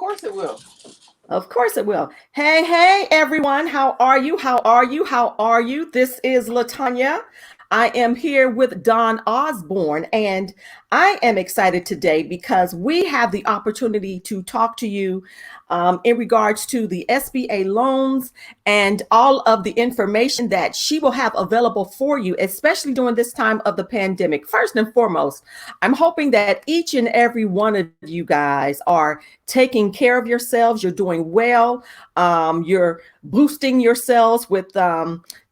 course it will. Of course it will. Hey, hey, everyone. How are you? How are you? How are you? This is Latanya. I am here with Don Osborne, and I am excited today because we have the opportunity to talk to you in regards to the SBA loans and all of the information that she will have available for you, especially during this time of the pandemic. First and foremost, I'm hoping that each and every one of you guys are taking care of yourselves. You're doing well. You're boosting yourselves with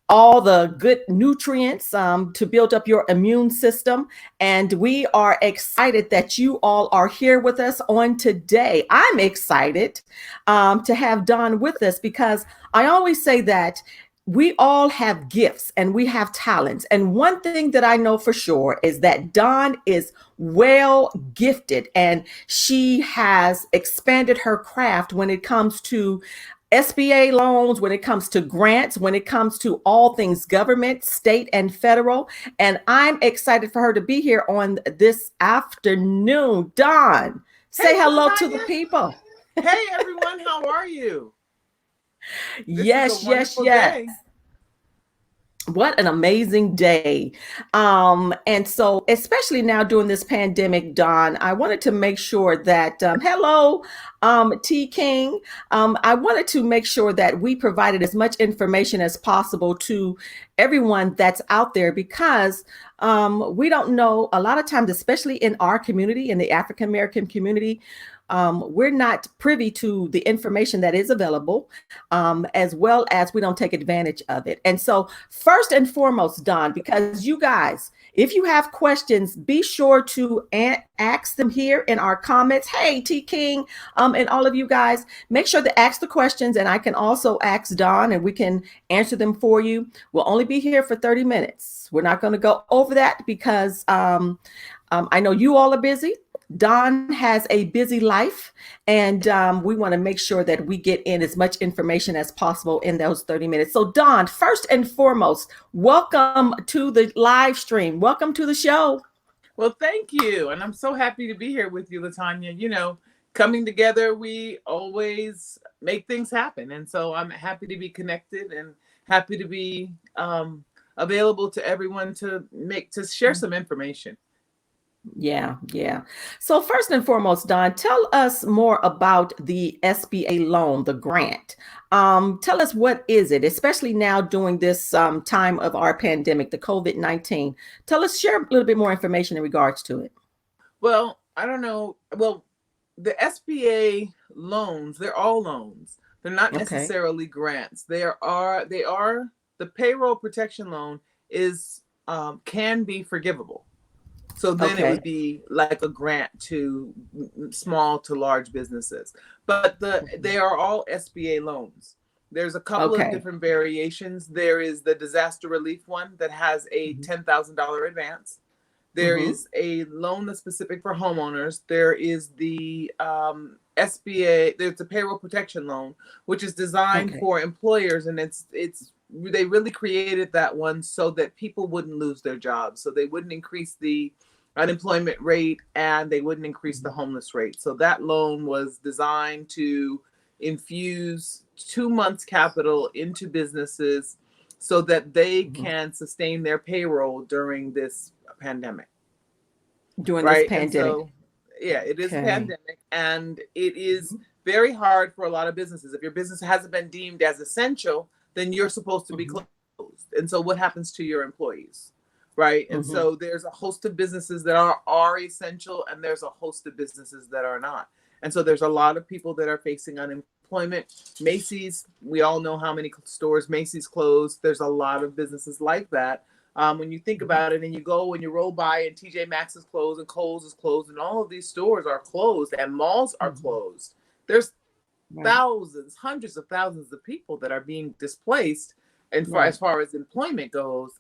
all the good nutrients to build up your immune system. And we are excited that you all are here with us on today. I'm excited to have Don with us because I always say that we all have gifts and we have talents. And one thing that I know for sure is that Dawn is well gifted and she has expanded her craft when it comes to SBA loans, when it comes to grants, when it comes to all things government, state, and federal. And I'm excited for her to be here on this afternoon. Dawn, say Hey, hello to the Latanya. people. Hey, everyone. How are you? This is a Yes, yes, wonderful yes. day. What an amazing day. And so, especially now during this pandemic, Don, I wanted to make sure that, hello, T King. I wanted to make sure that we provided as much information as possible to everyone that's out there because we don't know a lot of times, especially in our community, in the African American community, we're not privy to the information that is available, as well as we don't take advantage of it. And so, first and foremost, Don, because you guys, if you have questions, be sure to ask them here in our comments. Hey, T King, and all of you guys, make sure to ask the questions, and I can also ask Don, and we can answer them for you. We'll only be here for 30 minutes. We're not going to go over that because I know you all are busy. Don has a busy life, and we want to make sure that we get in as much information as possible in those 30 minutes. So, Don, first and foremost, welcome to the live stream. Welcome to the show. Well, thank you. And I'm so happy to be here with you, Latanya. Coming together, we always make things happen. And so I'm happy to be connected and happy to be available to everyone to share some information. Yeah, yeah. So first and foremost, Don, tell us more about the SBA loan, the grant. Tell us what is it, especially now during this time of our pandemic, the COVID-19. Tell us, share a little bit more information in regards to it. Well, I don't know. Well, the SBA loans, they're all loans. They're not Okay. necessarily grants. They are the payroll protection loan is can be forgivable. So then it Okay. would be like a grant to small to large businesses. But they are all SBA loans. There's a couple of Okay. different variations. There is the disaster relief one that has a $10,000 advance. There Mm-hmm. is a loan that's specific for homeowners. There is the SBA. There's a payroll protection loan, which is designed Okay. for employers, and it's they really created that one so that people wouldn't lose their jobs, so they wouldn't increase the unemployment rate and they wouldn't increase the homeless rate. So that loan was designed to infuse 2 months capital into businesses so that they Mhm. can sustain their payroll during this pandemic, During this right? And pandemic. so, yeah, it is a Okay. pandemic and it is Mhm. very hard for a lot of businesses. If your business hasn't been deemed as essential, then you're supposed to be Mhm. closed. And so, what happens to your employees? Right. And Mhm. so there's a host of businesses that are essential and there's a host of businesses that are not. And so there's a lot of people that are facing unemployment. Macy's, we all know how many stores Macy's closed. There's a lot of businesses like that. When you think Mhm. about it and you go and you roll by and TJ Maxx is closed and Kohl's is closed and all of these stores are closed and malls are Mhm. closed, there's Right. thousands, hundreds of thousands of people that are being displaced, and for as Right. far as employment goes,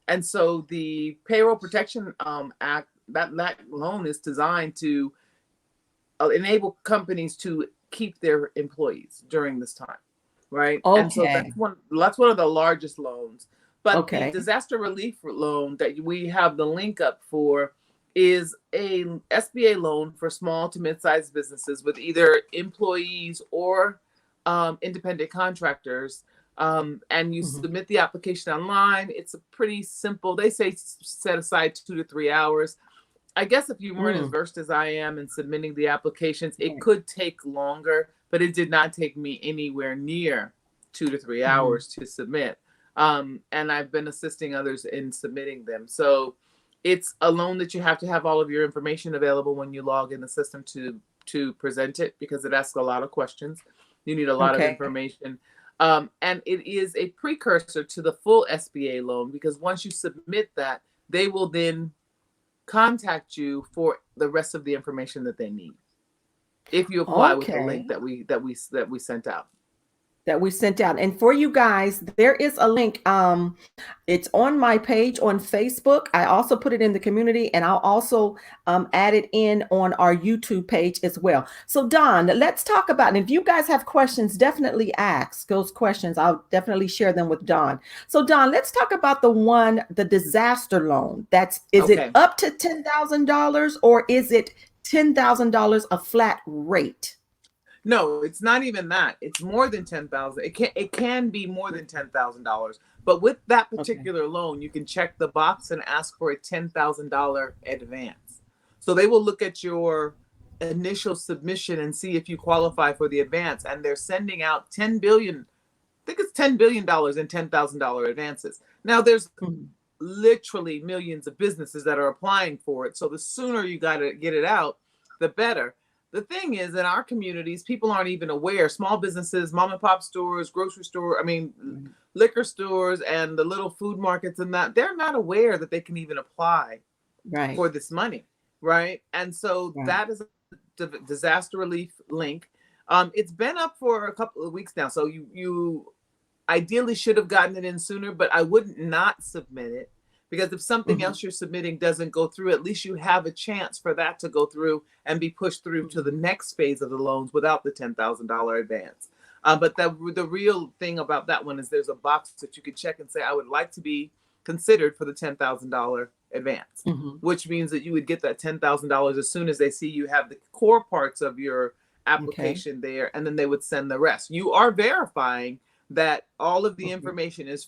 and so the Payroll Protection Act, that loan is designed to enable companies to keep their employees during this time, right? And so Okay. that's one of the largest loans. But the Okay. disaster relief loan that we have the link up for is a SBA loan for small to mid-sized businesses with either employees or independent contractors. And you submit the application online. It's a pretty simple, they say set aside 2 to 3 hours. I guess if you weren't as versed as I am in submitting the applications, it could take longer, but it did not take me anywhere near 2 to 3 hours to submit. And I've been assisting others in submitting them. So it's a loan that you have to have all of your information available when you log in the system to present it, because it asks a lot of questions. You need a lot of information. And it is a precursor to the full SBA loan, because once you submit that, they will then contact you for the rest of the information that they need if you apply with the link that we sent out. And for you guys, there is a link. It's on my page on Facebook. I also put it in the community, and I'll also add it in on our YouTube page as well. So Don, let's talk about, and if you guys have questions, definitely ask those questions. I'll definitely share them with Don. So Don, let's talk about the disaster loan. Is it up to $10,000, or is it $10,000 a flat rate? No, it's not even that. It's more than $10,000. It can be more than $10,000. But with that particular loan, you can check the box and ask for a $10,000 advance. So they will look at your initial submission and see if you qualify for the advance. And they're sending out $10 billion. I think it's $10 billion in $10,000 advances. Now there's literally millions of businesses that are applying for it. So the sooner you got to get it out, the better. The thing is, in our communities, people aren't even aware. Small businesses, mom and pop stores, grocery store, liquor stores, and the little food markets and that, they're not aware that they can even apply for this money, right? And so that is a disaster relief link. It's been up for a couple of weeks now, so you ideally should have gotten it in sooner, but I wouldn't not submit it. Because if something else you're submitting doesn't go through, at least you have a chance for that to go through and be pushed through to the next phase of the loans without the $10,000 advance. But the real thing about that one is there's a box that you can check and say, I would like to be considered for the $10,000 advance, which means that you would get that $10,000 as soon as they see you have the core parts of your application there, and then they would send the rest. You are verifying that all of the information is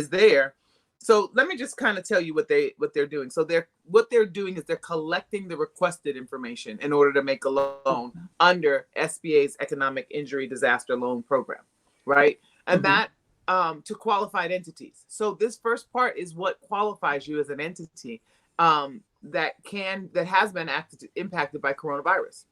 there. So let me just kind of tell you what they're doing. So what they're doing is they're collecting the requested information in order to make a loan under SBA's Economic Injury Disaster Loan Program, right? And that to qualified entities. So this first part is what qualifies you as an entity that has been impacted by coronavirus.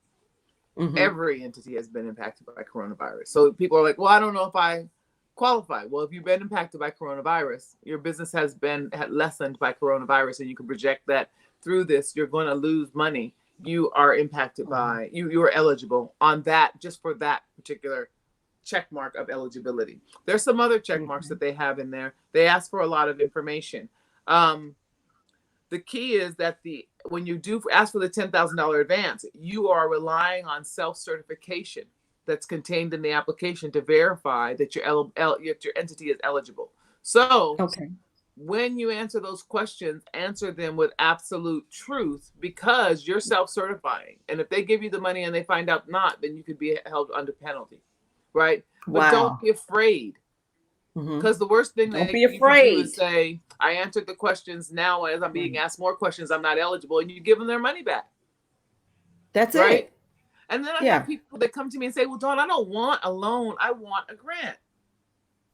Every entity has been impacted by coronavirus. So people are like, well, I don't know if I qualify. Well, if you've been impacted by coronavirus, your business has lessened by coronavirus, and you can project that through this, you're going to lose money. You are impacted by, you are eligible on that, just for that particular check mark of eligibility. There's some other check marks that they have in there. They ask for a lot of information. The key is that when you do ask for the $10,000 advance, you are relying on self-certification that's contained in the application to verify that your entity is eligible. So when you answer those questions, answer them with absolute truth, because you're self-certifying. And if they give you the money and they find out not, then you could be held under penalty, right? But don't be afraid, because the worst thing that you can do is say, I answered the questions. Now, as I'm being asked more questions, I'm not eligible, and you give them their money back. That's it. And then I have people that come to me and say, well, Dawn, I don't want a loan. I want a grant.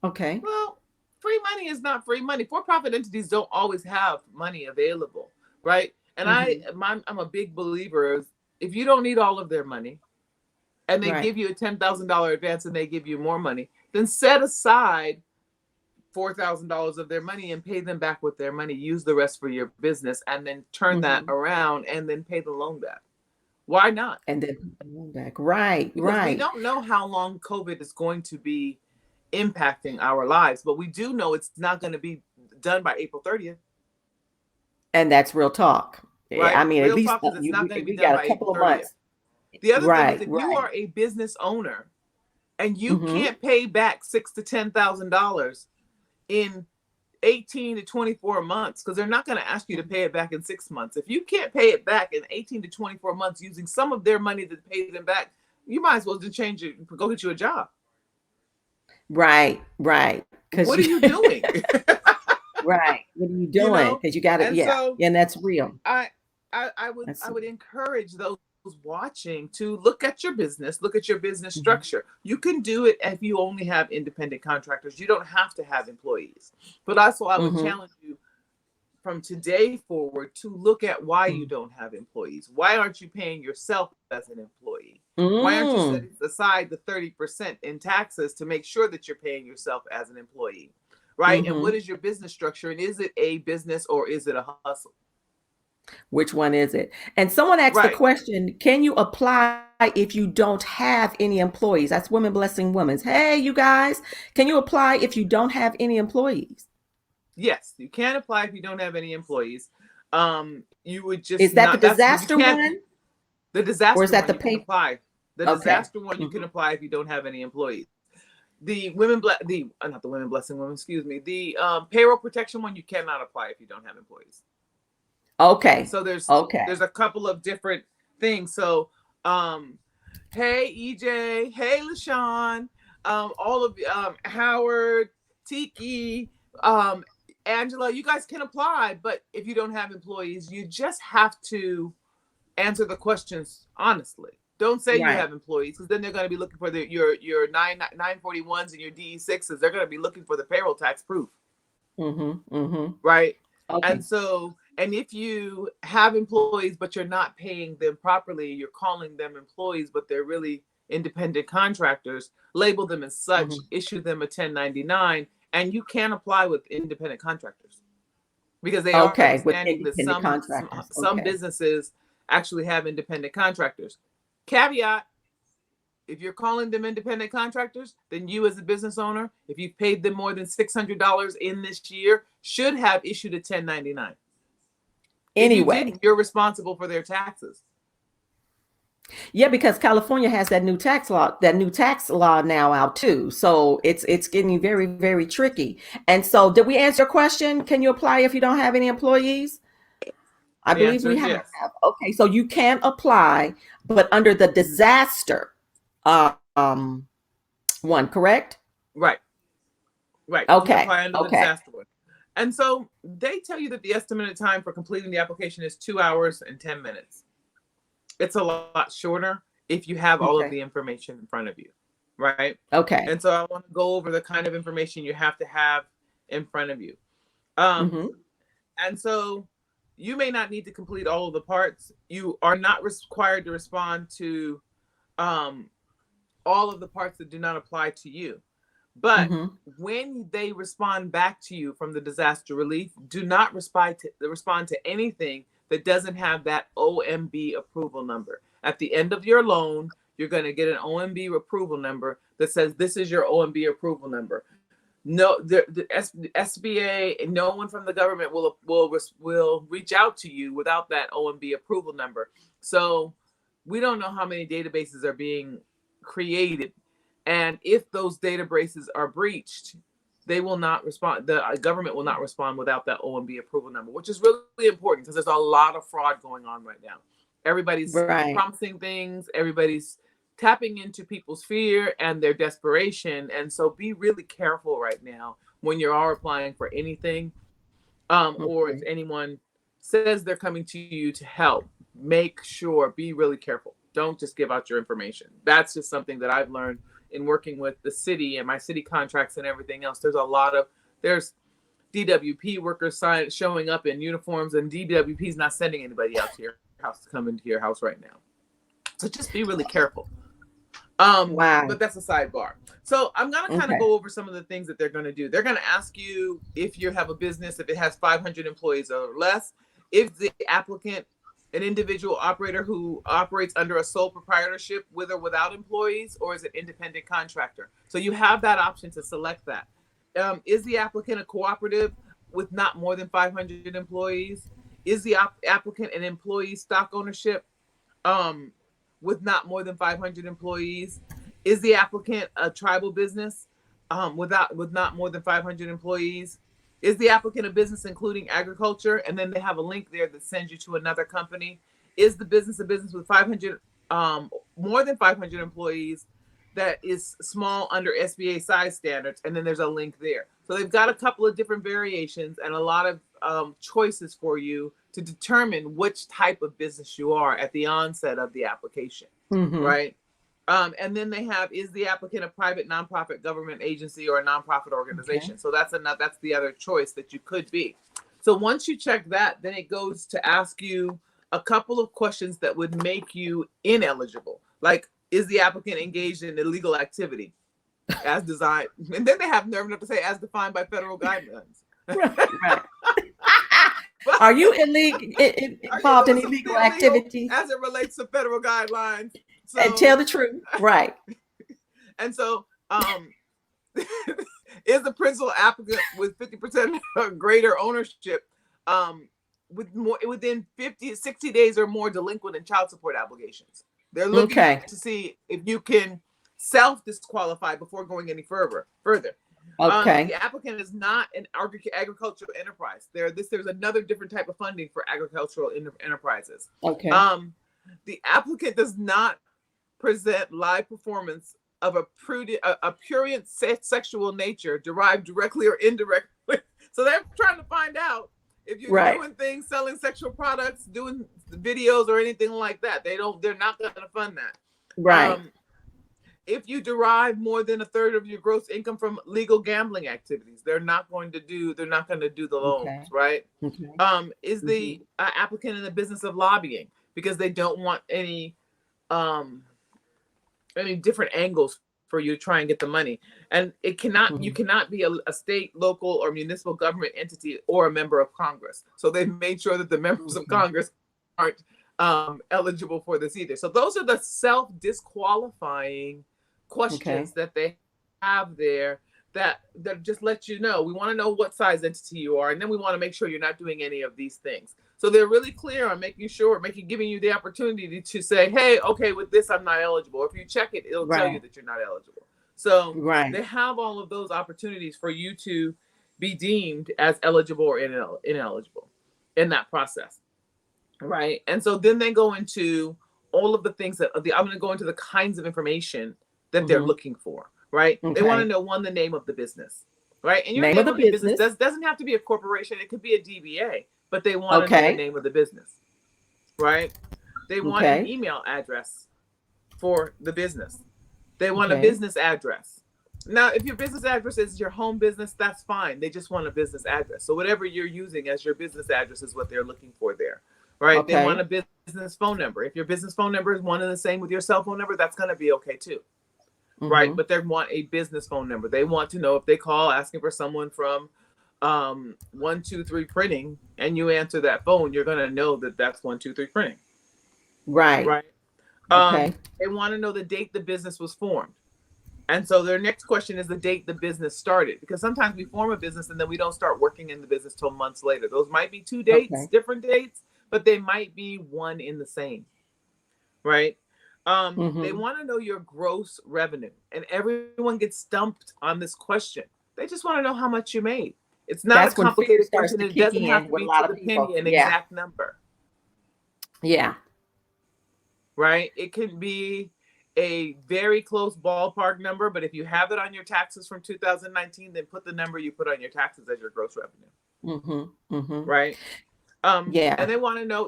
Okay. Well, free money is not free money. For-profit entities don't always have money available, right? And I'm a big believer of, if you don't need all of their money and they give you a $10,000 advance and they give you more money, then set aside $4,000 of their money and pay them back with their money. Use the rest for your business, and then turn that around and then pay the loan back. Why not? And then back. Right. We don't know how long COVID is going to be impacting our lives, but we do know it's not going to be done by April 30th. And that's real talk. Right? I mean, real at least talk is it's not going to be done by April 30th. The other thing is, if you are a business owner and you can't pay back $6,000 to $10,000 in 18 to 24 months, because they're not going to ask you to pay it back in 6 months. If you can't pay it back in 18 to 24 months using some of their money to pay them back, you might as well just change it, go get you a job. Right. Because what are you doing? Right. What are you doing? Because you got to, So and that's real. I would encourage those watching to look at your business structure. You can do it if you only have independent contractors. You don't have to have employees. But also I would challenge you from today forward to look at why you don't have employees. Why aren't you paying yourself as an employee? Why aren't you setting aside the 30% in taxes to make sure that you're paying yourself as an employee? Right? And what is your business structure? And is it a business or is it a hustle? Which one is it? And someone asked the question, can you apply if you don't have any employees? That's Women Blessing Women. Hey, you guys, can you apply if you don't have any employees? Yes, you can apply if you don't have any employees. You would just is that the disaster one? The disaster or is that one the you can apply. The disaster one you can apply if you don't have any employees. The not the Women Blessing Women, excuse me. The payroll protection one you cannot apply if you don't have employees. Okay. So there's a couple of different things. So hey EJ, hey LaShawn, all of Howard, Tiki, Angela, you guys can apply, but if you don't have employees, you just have to answer the questions honestly. Don't say you have employees, because then they're going to be looking for your 941s and your DE6s. They're going to be looking for the payroll tax proof. Right. Okay. And so, and if you have employees, but you're not paying them properly, you're calling them employees, but they're really independent contractors, label them as such, issue them a 1099, and you can apply with independent contractors because they are understanding that some businesses actually have independent contractors. Caveat, if you're calling them independent contractors, then you as a business owner, if you've paid them more than $600 in this year, should have issued a 1099. Anyway, if you didn't, you're responsible for their taxes. Yeah, because California has that new tax law now out too. So it's getting very, very tricky. And so did we answer your question? Can you apply if you don't have any employees? I believe we have. Yes. Okay, so you can apply, but under the disaster one, correct? Right. Okay. Apply under the disaster one. And so they tell you that the estimated time for completing the application is 2 hours and 10 minutes. It's a lot shorter if you have all of the information in front of you, right? Okay. And so I want to go over the kind of information you have to have in front of you. And so you may not need to complete all of the parts. You are not required to respond to all of the parts that do not apply to you. But when they respond back to you from the disaster relief, do not respond to anything that doesn't have that OMB approval number. At the end of your loan, you're going to get an OMB approval number that says this is your OMB approval number. No, the SBA, no one from the government will reach out to you without that OMB approval number. So we don't know how many databases are being created. And if those databases are breached, they will not respond. The government will not respond without that OMB approval number, which is really important because there's a lot of fraud going on right now. Everybody's promising things. Everybody's tapping into people's fear and their desperation. And so be really careful right now when you are applying for anything, or if anyone says they're coming to you to help, make sure, be really careful. Don't just give out your information. That's just something that I've learned in working with the city and my city contracts and everything else. There's DWP workers showing up in uniforms, and DWP is not sending anybody out to your house to come into your house right now. So just be really careful. But that's a sidebar. So I'm going to kind of go over some of the things that they're going to do. They're going to ask you if you have a business, if it has 500 employees or less, if the applicant, an individual operator who operates under a sole proprietorship with or without employees, or is it independent contractor? So you have that option to select that. Is the applicant a cooperative with not more than 500 employees? Is the applicant an employee stock ownership with not more than 500 employees? Is the applicant a tribal business with not more than 500 employees? Is the applicant a business including agriculture? And then they have a link there that sends you to another company. Is the business a business with 500, more than 500 employees that is small under SBA size standards? And then there's a link there. So they've got a couple of different variations and a lot of choices for you to determine which type of business you are at the onset of the application, right? And then they have, is the applicant a private, nonprofit, government agency, or a nonprofit organization? Okay. So that's the other choice that you could be. So once you check that, then it goes to ask you a couple of questions that would make you ineligible. Like, is the applicant engaged in illegal activity as designed? And then they have nerve enough to say, as defined by federal guidelines. Right. Are you involved in illegal activities as it relates to federal guidelines? So, and tell the truth, right? And so, is the principal applicant with 50% or greater ownership, within 60 days or more delinquent in child support obligations? They're looking to see if you can self-disqualify before going any further. Okay. The applicant is not an agricultural enterprise. There's another different type of funding for agricultural enterprises. Okay. The applicant does not present live performance of a prurient sexual nature derived directly or indirectly. So they're trying to find out if you're doing things, selling sexual products, doing videos or anything like that. They're not going to fund that. Right. If you derive more than a third of your gross income from legal gambling activities, they're not going to do the loans, right? Okay. Is the applicant in the business of lobbying because they don't want any different angles for you to try and get the money? And it cannot, you cannot be a state, local, or municipal government entity or a member of Congress. So they've made sure that the members of Congress aren't eligible for this either. So those are the self-disqualifying questions that they have there that just let you know. We want to know what size entity you are, and then we want to make sure you're not doing any of these things. So they're really clear on giving you the opportunity to say, hey, okay, with this, I'm not eligible. If you check it, it'll tell you that you're not eligible. So they have all of those opportunities for you to be deemed as eligible or ineligible in that process. Right. And so then they go into all of the things I'm going to go into the kinds of information that they're looking for. Right. Okay. They want to know, the name of the business. Right. And your name of the business doesn't have to be a corporation. It could be a DBA, but they want to know the name of the business. Right. They want an email address for the business. They want a business address. Now, if your business address is your home business, that's fine. They just want a business address. So whatever you're using as your business address is what they're looking for there. Right. Okay. They want a business phone number. If your business phone number is one and the same with your cell phone number, that's going to be okay too. Right. But they want a business phone number. They want to know if they call asking for someone from 123 Printing and you answer that phone, you're going to know that that's 123 Printing. Right. Right. They want to know the date the business was formed. And so their next question is the date the business started, because sometimes we form a business and then we don't start working in the business till months later. Those might be two dates, different dates, but they might be one in the same. Right. They want to know your gross revenue, and everyone gets stumped on this question. They just want to know how much you made. It's not a complicated question. It doesn't have to be to the penny an exact number. Yeah. Right. It can be a very close ballpark number, but if you have it on your taxes from 2019, then put the number you put on your taxes as your gross revenue. Right. And they want to know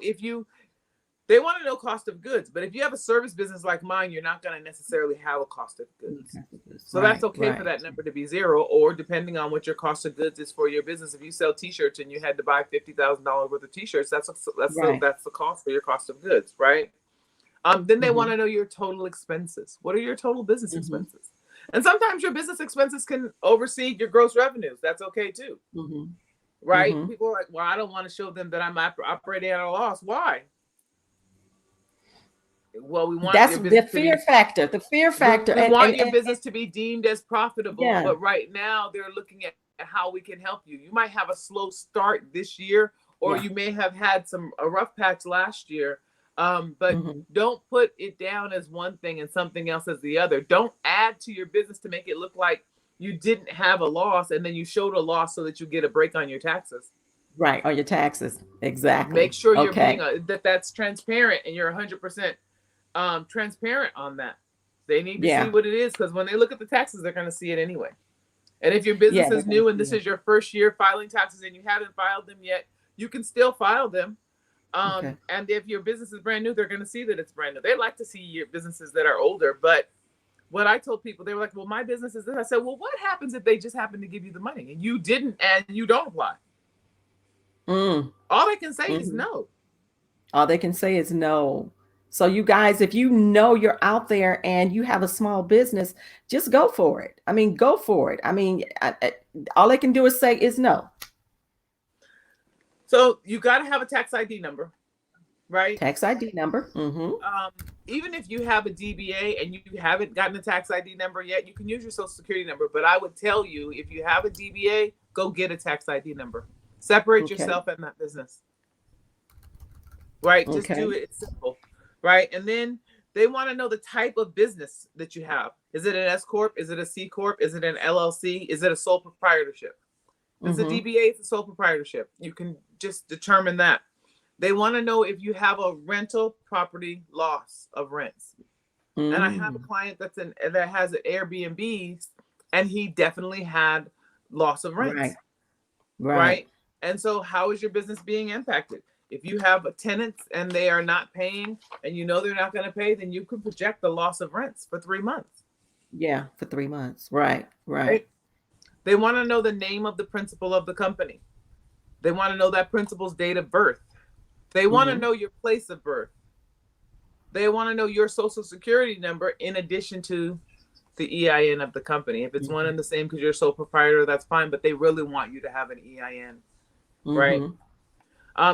they want to know cost of goods, but if you have a service business like mine, you're not going to necessarily have a cost of goods. So that's okay for that number to be zero, or depending on what your cost of goods is for your business. If you sell t-shirts and you had to buy $50,000 worth of t-shirts, that's the cost for your cost of goods, right? Then they want to know your total expenses. What are your total business expenses? And sometimes your business expenses can oversee your gross revenues. That's okay too. Right? People are like, well, I don't want to show them that I'm operating at a loss. Why? Well, we want that's the fear factor. The fear factor. We want your business to be deemed as profitable, but right now they're looking at how we can help you. You might have a slow start this year, or you may have had a rough patch last year. But don't put it down as one thing and something else as the other. Don't add to your business to make it look like you didn't have a loss, and then you showed a loss so that you get a break on your taxes. Right. On your taxes. Exactly. Make sure you're Okay. being that's transparent, and you're 100% transparent on that. They need to see Yeah. what it is, because when they look at the taxes, they're going to see it anyway. And if your Yeah. business They're is gonna new and see this it. is your first year filing taxes and you haven't filed them yet, you can still file them. Okay. And if your business is brand new, they're going to see that it's brand new. They like to see your businesses that are older. But what I told people, they were like, well, my business is this. I said, well, what happens if they just happen to give you the money and you didn't and you don't apply? Mm. All they can say is Mhm. no. All they can say is no. So you guys, if you know you're out there and you have a small business, just go for it. I mean, go for it. I mean, all they can do is say is no. So you got to have a tax ID number, right? Tax ID number. Even if you have a DBA and you haven't gotten a tax ID number yet, you can use your social security number. But I would tell you, if you have a DBA, go get a tax ID number. Separate Okay. yourself in that business. Right? Just do Okay. it. It's simple. Right? And then they want to know the type of business that you have. Is it an S Corp? Is it a C Corp? Is it an LLC? Is it a sole proprietorship? If it's a DBA, it's a sole proprietorship. You can just determine that. They want to know if you have a rental property loss of rents. And I have a client that has an Airbnb, and he definitely had loss of rents. Right. Right. And so how is your business being impacted? If you have tenants and they are not paying and you know they're not going to pay, then you can project the loss of rents for 3 months. Yeah, for 3 months. Right. They want to know the name of the principal of the company. They want to know that principal's date of birth. They want to know your place of birth. They want to know your social security number in addition to the EIN of the company. If it's one and the same because you're a sole proprietor, that's fine, but they really want you to have an EIN, right?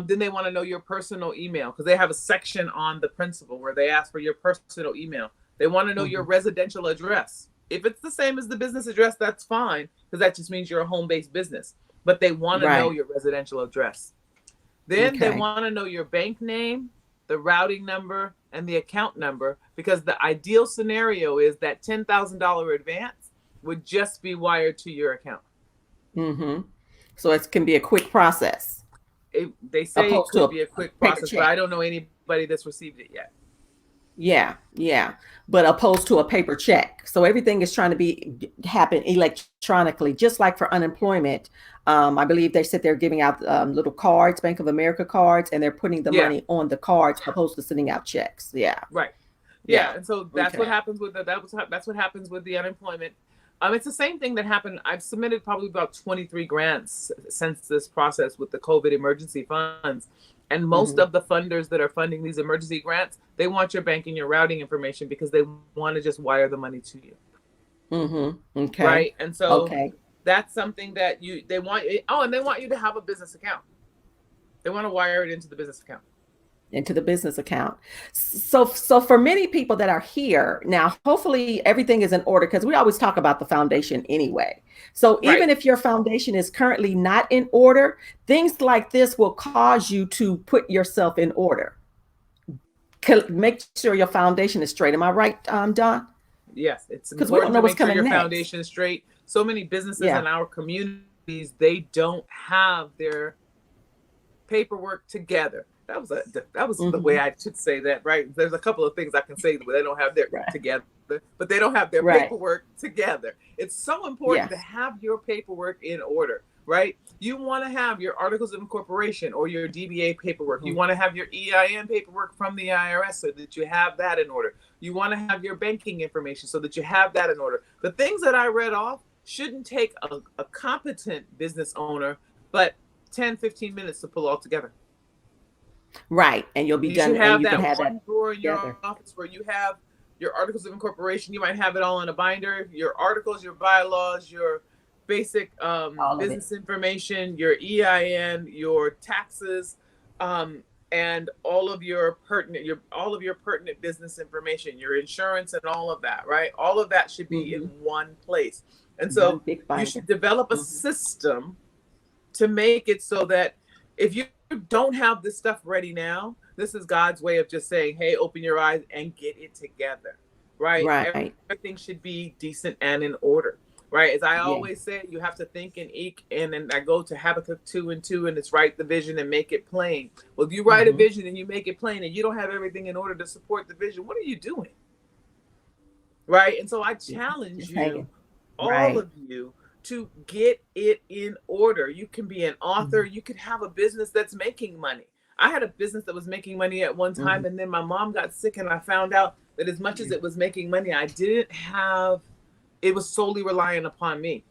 Then they want to know your personal email, because they have a section on the principal where they ask for your personal email. They want to know your residential address. If it's the same as the business address, that's fine, because that just means you're a home-based business. But they want to know your residential address. Then they want to know your bank name, the routing number, and the account number, because the ideal scenario is that $10,000 advance would just be wired to your account. So it can be a quick process. They say it could be a quick process, but I don't know anybody that's received it yet. Yeah. But opposed to a paper check. So everything is trying to happen electronically, just like for unemployment. I believe they said they're giving out little cards, Bank of America cards, and they're putting the money on the cards opposed to sending out checks. Yeah. Right. Yeah. And so that's what happens with that's what happens with the unemployment. It's the same thing that happened. I've submitted probably about 23 grants since this process with the COVID emergency funds. And most of the funders that are funding these emergency grants, they want your bank and your routing information because they want to just wire the money to you. Okay. Right. And so that's something that they want. Oh, and they want you to have a business account. They want to wire it into the business account. So for many people that are here now, hopefully everything is in order, because we always talk about the foundation anyway. So even if your foundation is currently not in order, things like this will cause you to put yourself in order. Make sure your foundation is straight. Am I right, Don? Yes, it's because we don't know what's coming your next. Foundation is straight. So many businesses in our communities, they don't have their paperwork together. That was the way I should say that, right? There's a couple of things I can say, but they don't have their together, but they don't have their paperwork together. It's so important to have your paperwork in order, right? You want to have your articles of incorporation or your DBA paperwork. You want to have your EIN paperwork from the IRS so that you have that in order. You want to have your banking information so that you have that in order. The things that I read off shouldn't take a competent business owner, but 10, 15 minutes to pull all together. Right. And you'll be done. And you can have that drawer in your office where you have your articles of incorporation. You might have it all in a binder, your articles, your bylaws, your basic business information, your EIN, your taxes, and all of your pertinent business information, your insurance and all of that, right? All of that should be in one place. And so you should develop a system to make it so that if you don't have this stuff ready now, this is God's way of just saying, hey, open your eyes and get it together, right? Everything should be decent and in order. right? As I Yeah. always say, you have to think and eke, and then I go to Habakkuk 2:2, and it's write the vision and make it plain. Well, if you write a Mm-hmm. vision and you make it plain and you don't have everything in order to support the vision, what are you doing? Right? And so I challenge Just you, hanging. all Right. of you, to get it in order. You can be an author, you could have a business that's making money. I had a business that was making money at one Mm-hmm. time, and then my mom got sick, and I found out that as much as it was making money, I didn't have, it was solely reliant upon me.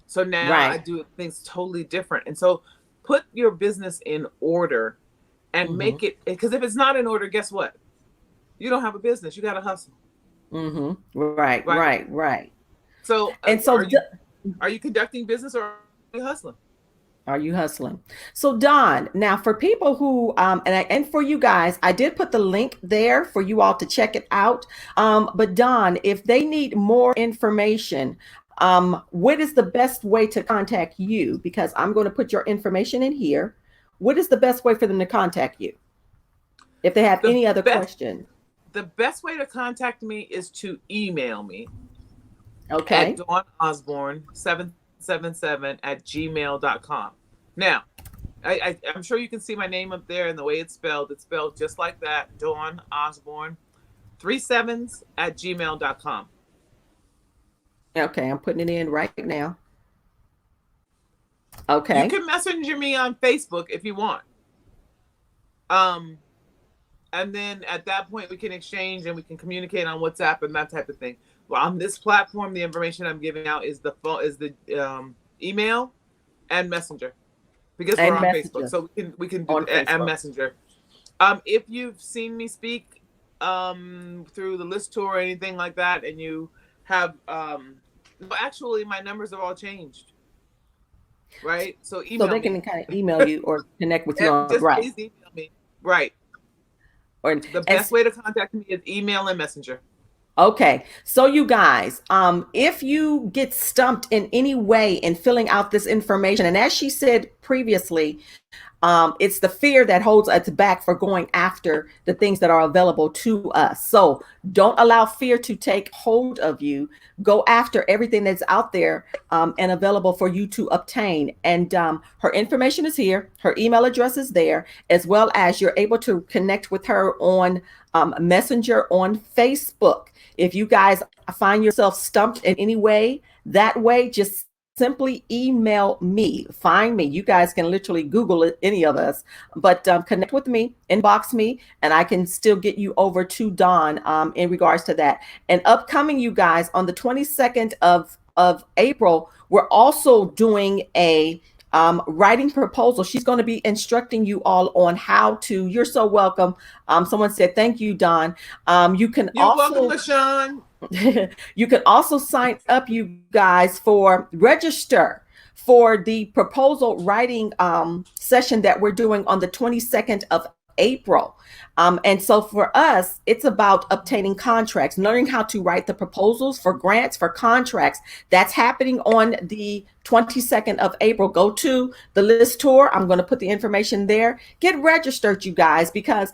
So now I Right. do things totally different. And so put your business in order and Mm-hmm. make it, because if it's not in order, guess what? You don't have a business. You got to hustle, Mm-hmm. Right. right? Right. Right. So And so, are you conducting business, or are you hustling? are you hustling? So, Don, now for people who, and for you guys, I did put the link there for you all to check it out. But Don, if they need more information, what is the best way to contact you? Because I'm going to put your information in here. What is the best way for them to contact you if they have The any other best questions? the best way to contact me is to email me at Okay. Dawn Osborne 777 at gmail.com. Now, I'm sure you can see my name up there and the way it's spelled. It's spelled just like that, Dawn Osborne, 37s at gmail.com. Okay. I'm putting it in right now. You Okay. can messenger me on Facebook if you want. Um, and then at that point we can exchange and we can communicate on WhatsApp and that type of thing. Well, on this platform, the information I'm giving out is the phone, is the email and messenger, because we're And on Facebook, Messenger so we can do on and Facebook. messenger. If you've seen me speak through the list tour or anything like that, and you have well, actually my numbers have all changed, right? So So email they me. can kind of email you or connect with you on, Just right. please email me. Right. Or The best as way to contact me is email and messenger. okay. So you guys, if you get stumped in any way in filling out this information, and as she said previously, it's the fear that holds us back for going after the things that are available to us. So don't allow fear to take hold of you. Go after everything that's out there and available for you to obtain. And her information is here. Her email address is there, as well as you're able to connect with her on Messenger on Facebook. If you guys find yourself stumped in any way, that way, just simply email me. Find me. You guys can literally Google it, any of us, but connect with me, inbox me, and I can still get you over to Dawn in regards to that. And upcoming, you guys, on the 22nd of April, we're also doing a writing proposal. She's going to be instructing you all on how to. You're so welcome. Someone said, thank you, Dawn. You can You're welcome, also LaShawn. you can also sign up, you guys, for register for the proposal writing session that we're doing on the 22nd of April. And so for us, it's about obtaining contracts, learning how to write the proposals for grants, for contracts. That's happening on the 22nd of April. Go to the list tour. I'm going to put the information there. Get registered, you guys, because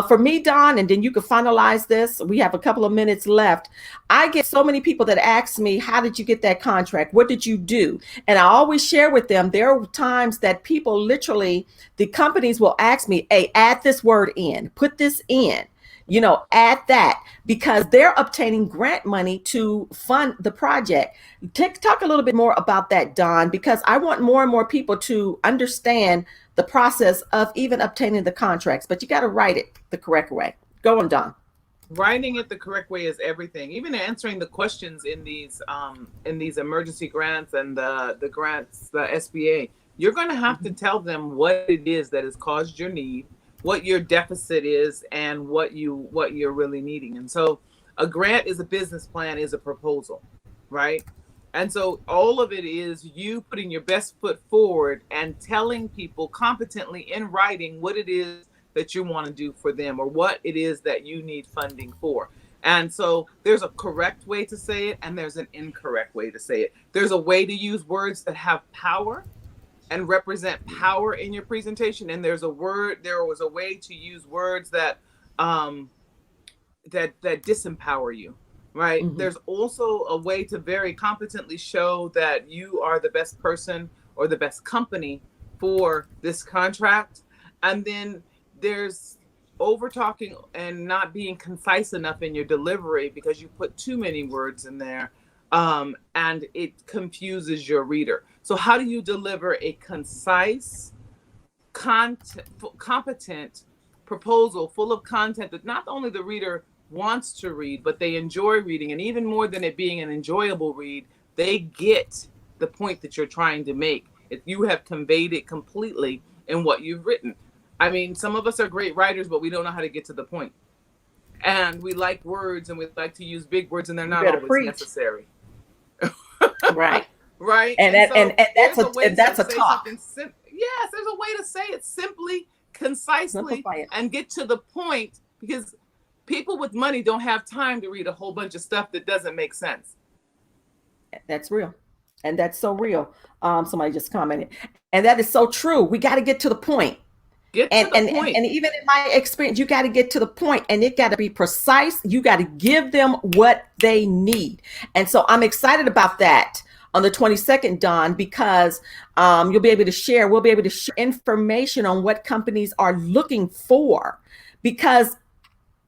for me, Don, and then you can finalize this. We have a couple of minutes left. I get so many people that ask me, how did you get that contract? What did you do? And I always share with them, there are times that people literally, the companies will ask me, hey, add this word in, put this in, add that, because they're obtaining grant money to fund the project. Talk a little bit more about that, Don, because I want more and more people to understand the process of even obtaining the contracts, but you got to write it the correct way. Go on, Don. Writing it the correct way is everything. Even answering the questions in these emergency grants and the grants, the SBA, you're going to have to tell them what it is that has caused your need, what your deficit is, and what you're really needing. And so a grant is a business plan, is a proposal, right? And so all of it is you putting your best foot forward and telling people competently in writing what it is that you want to do for them, or what it is that you need funding for. And so there's a correct way to say it, and there's an incorrect way to say it. There's a way to use words that have power and represent power in your presentation, and there was a way to use words that that disempower you. right? Mhm. There's also a way to very competently show that you are the best person or the best company for this contract. And then there's over talking and not being concise enough in your delivery because you put too many words in there, and it confuses your reader. So, how do you deliver a concise, competent proposal full of content that not only the reader wants to read, but they enjoy reading? And even more than it being an enjoyable read, they get the point that you're trying to make if you have conveyed it completely in what you've written. I mean, some of us are great writers, but we don't know how to get to the point. And we like words and we like to use big words, and they're You not better always preach. necessary. Right. Right? And And that so and there's a way to that's a say talk. something yes, there's a way to say it simply, concisely, Simplify it. and get to the point, because people with money don't have time to read a whole bunch of stuff that doesn't make sense. That's real. And that's so real. Somebody just commented. And that is so true. We got to get to the point. Get And, to the and and point. and even in my experience, you got to get to the point, and it got to be precise. You got to give them what they need. And so I'm excited about that on the 22nd, Don, because you'll be able to share, we'll be able to share information on what companies are looking for. Because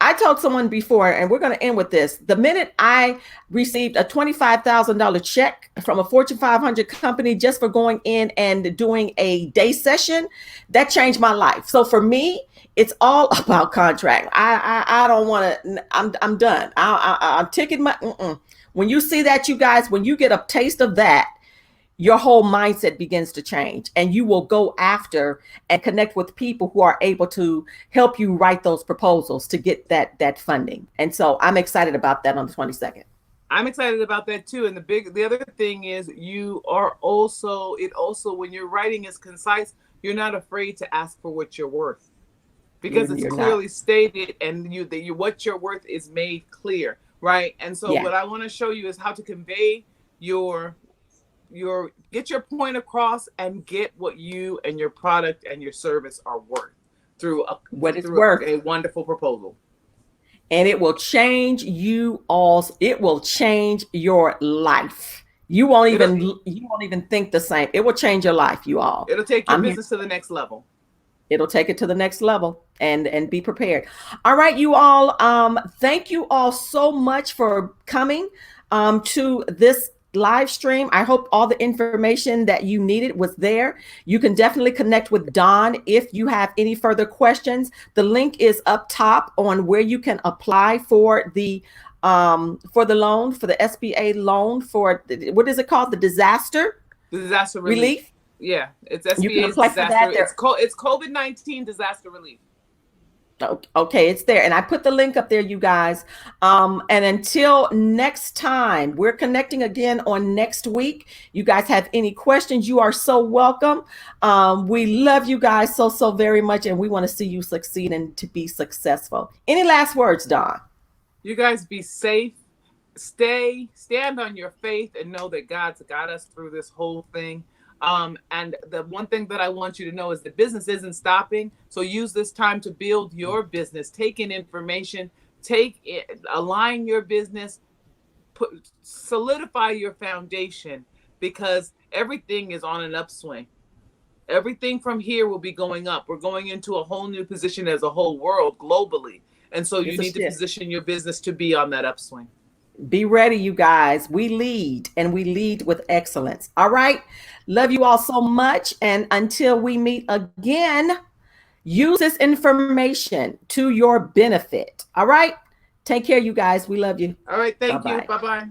I told someone before, and we're going to end with this. The minute I received a $25,000 check from a Fortune 500 company just for going in and doing a day session, that changed my life. So for me, it's all about contract. I don't want to. I'm done. I'm taking my. When you see that, you guys, when you get a taste of that, your whole mindset begins to change, and you will go after and connect with people who are able to help you write those proposals to get that funding. And so I'm excited about that on the 22nd. I'm excited about that too. And the other thing is, you are also, when your writing is concise, you're not afraid to ask for what you're worth, because it's You're not. clearly stated, and what you're worth is made clear, right? And so Yeah. what I want to show you is how to convey your get your point across and get what you and your product and your service are worth through What it's worth. a wonderful proposal. And it will change you all. It will change your life. It'll You won't even think the same. It will change your life, you all. it'll take your I'm here. business to the next level. It'll take it to the next level, and be prepared. All right, you all. Thank you all so much for coming to this live stream. I hope all the information that you needed was there. You can definitely connect with Don if you have any further questions. The link is up top on where you can apply for the loan, for the SBA loan for what is it called? The disaster Relief. Yeah, it's SBA's You can apply for that. It's COVID-19 disaster relief. Okay, it's there. And I put the link up there, you guys. And until next time, we're connecting again on next week. You guys have any questions, you are so welcome. We love you guys so very much, and we want to see you succeed and to be successful. Any last words, Don? You guys be safe. Stand on your faith and know that God's got us through this whole thing. And the one thing that I want you to know is that business isn't stopping. So use this time to build your business. Take in information, align your business, solidify your foundation, because everything is on an upswing. Everything from here will be going up. We're going into a whole new position as a whole world globally. And so you need to position your business to be on that upswing. Be ready, you guys. We lead, and we lead with excellence. All right. Love you all so much. And until we meet again, use this information to your benefit. All right. Take care, you guys. We love you. All right. Thank you. Bye-bye.